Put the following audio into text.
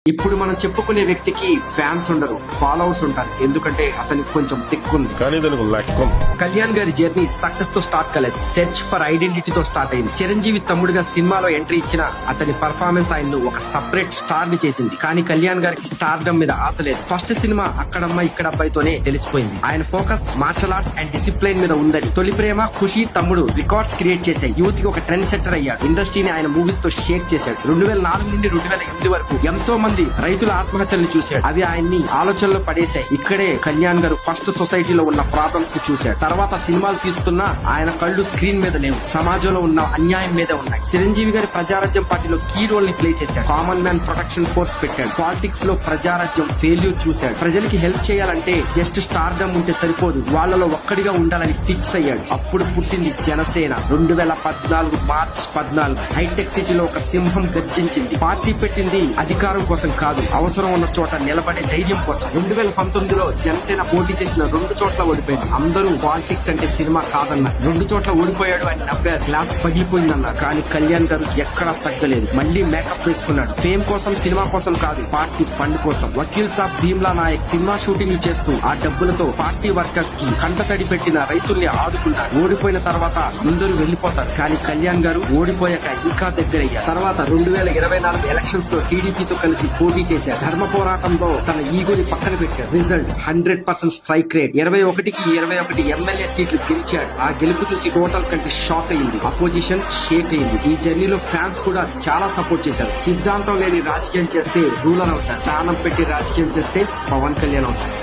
ఇప్పుడు మనం చెప్పుకునే వ్యక్తికి ఫ్యాన్స్ ఉండరు, ఫాలోవర్స్ ఉంటారు. ఎందుకంటే అతనికి కొంచెం తిక్కుంది. కానీ దానికి లెక్క ఉంది. కళ్యాణ్ గారి జర్నీ సక్సెస్ తో స్టార్ట్ కాలేదు, సెర్చ్ ఫర్ ఐడెంటిటీతో స్టార్ట్ అయింది. చిరంజీవి తమ్ముడుగా సినిమాలో ఎంట్రీ ఇచ్చిన అతని పర్ఫార్మెన్స్ ఆయన్ను ఒక సపరేట్ స్టార్ ని చేసింది. కానీ కళ్యాణ్ గారికి స్టార్డమ్ మీద ఆశ లేదు. ఫస్ట్ సినిమా అక్కడమ్మ ఇక్కడ అబ్బాయితోనే తెలిసిపోయింది. ఆయన focus martial arts and discipline మీద ఉందని. తొలి ప్రేమ, ఖుషి, తమ్ముడు రికార్డ్స్ క్రియేట్ చేశాయి. యూత్ కి ఒక ట్రెండ్ సెట్టర్ అయ్యాడు. ఇండస్ట్రీని ఆయన మూవీస్ తో షేక్ చేశాడు. 2004 నుండి 2008 వరకు ఎంతో మంది రైతుల ఆత్మహత్యలు చూశాడు. అవి ఆయన్ని ఆలోచనలో పడేశాయి. ఇక్కడే కళ్యాణ్ గారు ఫస్ట్ సొసైటీలో ఉన్న ప్రాబ్లమ్స్ ని చూశాడు. తర్వాత సినిమాలు తీస్తున్నా ఆయన కళ్ళు స్క్రీన్ మీద లేవు, సమాజంలో ఉన్న అన్యాయం మీద ఉన్నాయి. చిరంజీవి గారి ప్రజారాజ్యం పార్టీలో కీ రోల్ ని ప్లే చేశాడు. కామన్ మ్యాన్ ప్రొటెక్షన్ ఫోర్స్ పెట్టాడు. పాలిటిక్స్ లో ప్రజారాజ్యం ఫెయిల్యూర్ చూశాడు. ప్రజలకి హెల్ప్ చేయాలంటే జస్ట్ స్టార్డమ్ ఉంటే సరిపోదు, వాళ్ళలో ఒక్కడిగా ఉండాలని ఫిక్స్ అయ్యాడు. అప్పుడు పుట్టింది జనసేన. 2014 మార్చ్ 14 హైటెక్ సిటీలో ఒక సింహం గర్జించింది. పార్టీ పెట్టింది అధికారం కోసం కాదు, అవసరం ఉన్న చోట నిలబడే ధైర్యం కోసం. 2019లో జనసేన పోటీ చేసిన 2 చోట్ల ఓడిపోయింది. అందరూ పాలిటిక్స్ అంటే సినిమా కాదన్నారు. 2 చోట్ల ఓడిపోయాడు అని నవ్వారు. గ్లాస్ పగిలిపోయిందన్నారు. కానీ కళ్యాణ్ గారు ఎక్కడా తగ్గలేదు. మళ్ళీ మేకప్ వేసుకున్నాడు. ఫేమ్ కోసం, సినిమా కోసం కాదు, పార్టీ ఫండ్ కోసం. వకీల్ సాబ్, భీమ్లా నాయక్ సినిమా షూటింగ్ చేస్తూ ఆ డబ్బులతో పార్టీ వర్కర్స్ కి కంటతడి పెట్టిన రైతుల్ని ఆదుకున్నారు. ఓడిపోయిన తర్వాత అందరూ వెళ్లిపోతారు. కానీ కళ్యాణ్ గారు ఓడిపోయాక ఇంకా దగ్గరయ్యారు. తర్వాత 2024 ఎలక్షన్స్ లో టీడీపీతో కలిసి పోటీ చేశారు. ధర్మ పోరాటంలో తన ఈగోని పక్కన పెట్టారు. Result 100% strike rate. 21కి 21 ఎమ్మెల్యే సీట్లు గెలిచాడు. ఆ గెలుపు చూసి టోటల్ కంటే షాక్ అయింది. అపోజిషన్ షేక్ అయింది. ఈ జర్నీలో ఫ్యాన్స్ కూడా చాలా సపోర్ట్ చేశారు. సిద్ధాంతం లేని రాజకీయం చేస్తే రూలర్ అవుతారు, దానం పెట్టి రాజకీయం చేస్తే పవన్ కళ్యాణ్ అవుతారు.